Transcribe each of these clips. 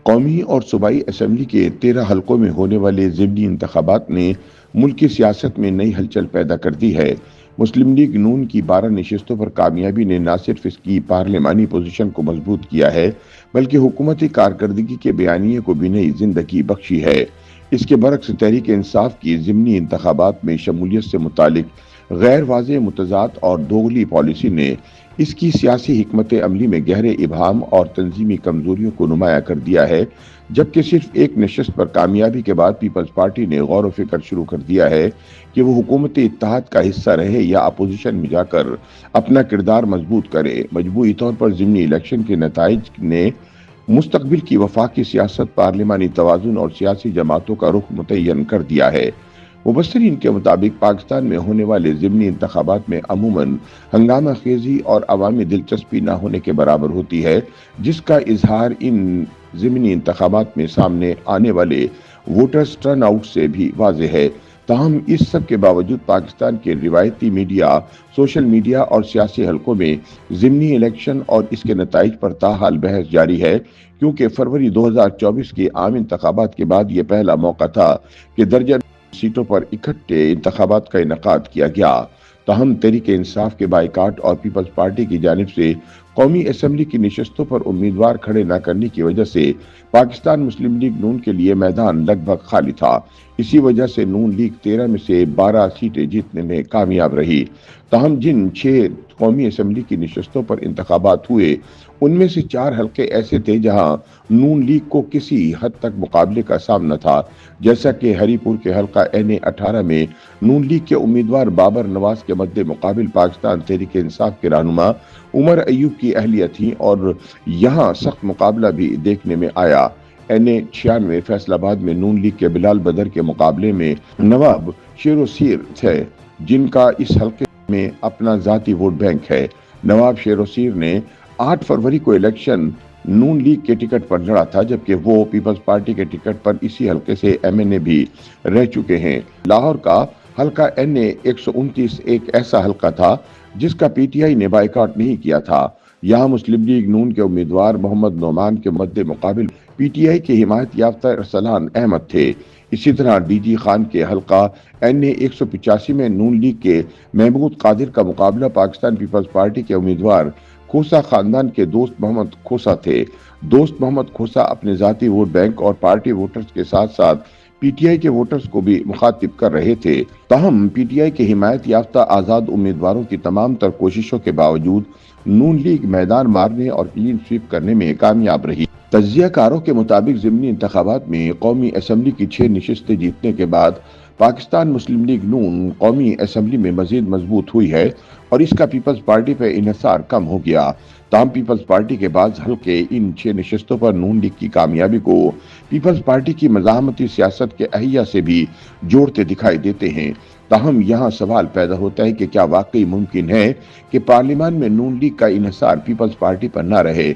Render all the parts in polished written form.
قومی اور صوبائی اسمبلی کے 13 حلقوں میں ہونے والے ضمنی انتخابات نے ملک کی سیاست میں نئی ہلچل پیدا کر دی ہے۔ مسلم لیگ نون کی 12 نشستوں پر کامیابی نے نہ صرف اس کی پارلیمانی پوزیشن کو مضبوط کیا ہے بلکہ حکومتی کارکردگی کے بیانیے کو بھی نئی زندگی بخشی ہے۔ اس کے برعکس تحریک انصاف کی ضمنی انتخابات میں شمولیت سے متعلق غیر واضح متضاد اور دوغلی پالیسی نے اس کی سیاسی حکمت عملی میں گہرے ابہام اور تنظیمی کمزوریوں کو نمایاں کر دیا ہے، جبکہ صرف ایک نشست پر کامیابی کے بعد پیپلز پارٹی نے غور و فکر شروع کر دیا ہے کہ وہ حکومتی اتحاد کا حصہ رہے یا اپوزیشن میں جا کر اپنا کردار مضبوط کرے۔ مجموعی طور پر ضمنی الیکشن کے نتائج نے مستقبل کی وفاقی سیاست، پارلیمانی توازن اور سیاسی جماعتوں کا رخ متعین کر دیا ہے۔ مبصرین کے مطابق پاکستان میں ہونے والے ضمنی انتخابات میں عموماً ہنگامہ خیزی اور عوامی دلچسپی نہ ہونے کے برابر ہوتی ہے، جس کا اظہار ان ضمنی انتخابات میں سامنے آنے والے ووٹرز ٹرن آؤٹ سے بھی واضح ہے۔ تاہم اس سب کے باوجود پاکستان کے روایتی میڈیا، سوشل میڈیا اور سیاسی حلقوں میں ضمنی الیکشن اور اس کے نتائج پر تاحال بحث جاری ہے، کیونکہ فروری 2024 کے عام انتخابات کے بعد یہ پہلا موقع تھا کہ درجن سیٹوں پر اکٹھے انتخابات کا انعقاد کیا گیا۔ تاہم تحریک انصاف کے بائیکاٹ اور پیپلز پارٹی کی جانب سے قومی اسمبلی کی نشستوں پر امیدوار کھڑے نہ کرنے کی وجہ سے پاکستان مسلم لیگ نون کے لیے میدان لگ بھگ خالی تھا۔ اسی وجہ سے نون لیگ 13 میں سے 12 سیٹیں جیتنے میں کامیاب رہی۔ تاہم جن 6 قومی اسمبلی کی نشستوں پر انتخابات ہوئے، ان میں سے 4 حلقے ایسے تھے جہاں نون لیگ کو کسی حد تک مقابلے کا سامنا تھا، جیسا کہ ہری پور کے حلقہ NA-18 میں نون لیگ کے امیدوار بابر نواز کے مد مقابل پاکستان تحریک انصاف کے رہنما عمر ایوب کی اہلیہ تھی اور یہاں سخت مقابلہ بھی دیکھنے میں آیا۔ NA-96 فیصل آباد میں نون لیگ کے بلال بدر کے مقابلے میں نواب شیر و سیر تھے، جن کا اس حلقے میں اپنا ذاتی ووٹ بینک ہے۔ نواب شیر و سیر نے 8 فروری کو الیکشن نون لیگ کے ٹکٹ پر لڑا تھا، جبکہ وہ پیپلز پارٹی کے ٹکٹ پر اسی حلقے سے MNA بھی رہ چکے ہیں۔ لاہور کا حلقہ NA-129 ایک ایسا حلقہ تھا جس کا PTI نے بائیکاٹ نہیں کیا تھا۔ یہاں مسلم لیگ نون کے امیدوار محمد نعمان کے مد مقابل PTI کے حمایت یافتہ ارسلان احمد تھے۔ اسی طرح DG خان کے حلقہ NA-185 میں نون لیگ کے محمود قادر کا مقابلہ پاکستان پیپلز پارٹی کے امیدوار کھوسا خاندان کے دوست محمد کھوسا تھے۔ دوست محمد کھوسا اپنے ذاتی ووٹ بینک اور پارٹی ووٹرز کے ساتھ ساتھ PTI کے ووٹرز کو بھی مخاطب کر رہے تھے۔ تاہم PTI کے حمایت یافتہ آزاد امیدواروں کی تمام تر کوششوں کے باوجود نون لیگ میدان مارنے اور کلین سویپ کرنے میں کامیاب رہی۔ تجزیہ کاروں کے مطابق ضمنی انتخابات میں قومی اسمبلی کی 6 نشستیں جیتنے کے بعد پاکستان مسلم لیگ نون قومی اسمبلی میں مزید مضبوط ہوئی ہے اور اس کا پیپلز پارٹی پر انحصار کم ہو گیا۔ تاہم پیپلز پارٹی کے بعض حلقے ان 6 نشستوں پر نون لیگ کی کامیابی کو پیپلز پارٹی کی مزاحمتی سیاست کے احیا سے بھی جوڑتے دکھائی دیتے ہیں۔ تاہم یہاں سوال پیدا ہوتا ہے کہ کیا واقعی ممکن ہے کہ پارلیمان میں نون لیگ کا انحصار پیپلز پارٹی پر نہ رہے؟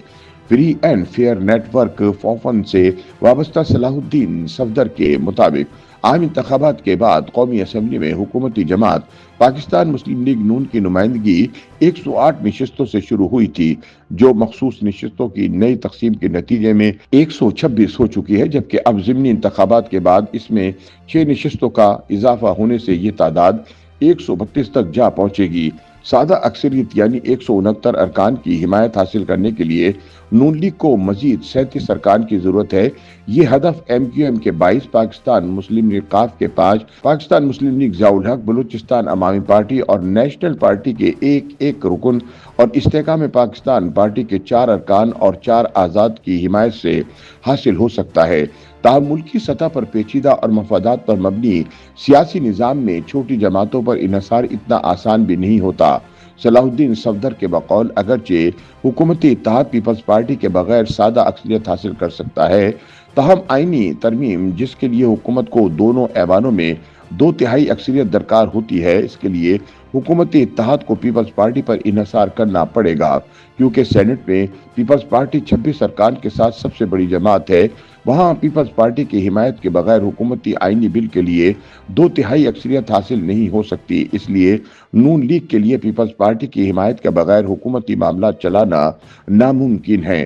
Free and fair network FAFEN سے وابستہ صلاح الدین صفدر کے مطابق عام انتخابات کے بعد قومی اسمبلی میں حکومتی جماعت پاکستان مسلم لیگ نون کی نمائندگی 108 نشستوں سے شروع ہوئی تھی، جو مخصوص نشستوں کی نئی تقسیم کے نتیجے میں 126 ہو چکی ہے، جبکہ اب ضمنی انتخابات کے بعد اس میں 6 نشستوں کا اضافہ ہونے سے یہ تعداد 132 تک جا پہنچے گی۔ سادہ اکثریت یعنی 169 ارکان کی حمایت حاصل کرنے کے لیے نون لیگ کو مزید 37 ارکان کی ضرورت ہے۔ یہ ہدف MQM کے 22، پاکستان مسلم لیگ قاف کے 5، پاکستان مسلم لیگ ضیاء الحق، بلوچستان عوامی پارٹی اور نیشنل پارٹی کے ایک رکن اور استحکام پاکستان پارٹی کے 4 ارکان اور 4 آزاد کی حمایت سے حاصل ہو سکتا ہے۔ تاہم ملکی سطح پر پیچیدہ اور مفادات پر مبنی سیاسی نظام میں چھوٹی جماعتوں پر انحصار اتنا آسان بھی نہیں ہوتا۔ صلاح الدین صفدر کے بقول اگرچہ حکومتی اتحاد پیپلز پارٹی کے بغیر سادہ اکثریت حاصل کر سکتا ہے، تاہم آئینی ترمیم جس کے لیے حکومت کو دونوں ایوانوں میں 2/3 اکثریت درکار ہوتی ہے، اس کے لیے حکومتی اتحاد کو پیپلز پارٹی پر انحصار کرنا پڑے گا، کیونکہ سینٹ میں پیپلز پارٹی 26 ارکان کے ساتھ سب سے بڑی جماعت ہے۔ وہاں پیپلز پارٹی کی حمایت کے بغیر حکومتی آئینی بل کے لیے 2/3 اکثریت حاصل نہیں ہو سکتی۔ اس لیے نون لیگ کے لیے پیپلز پارٹی کی حمایت کے بغیر حکومتی معاملات چلانا ناممکن ہے۔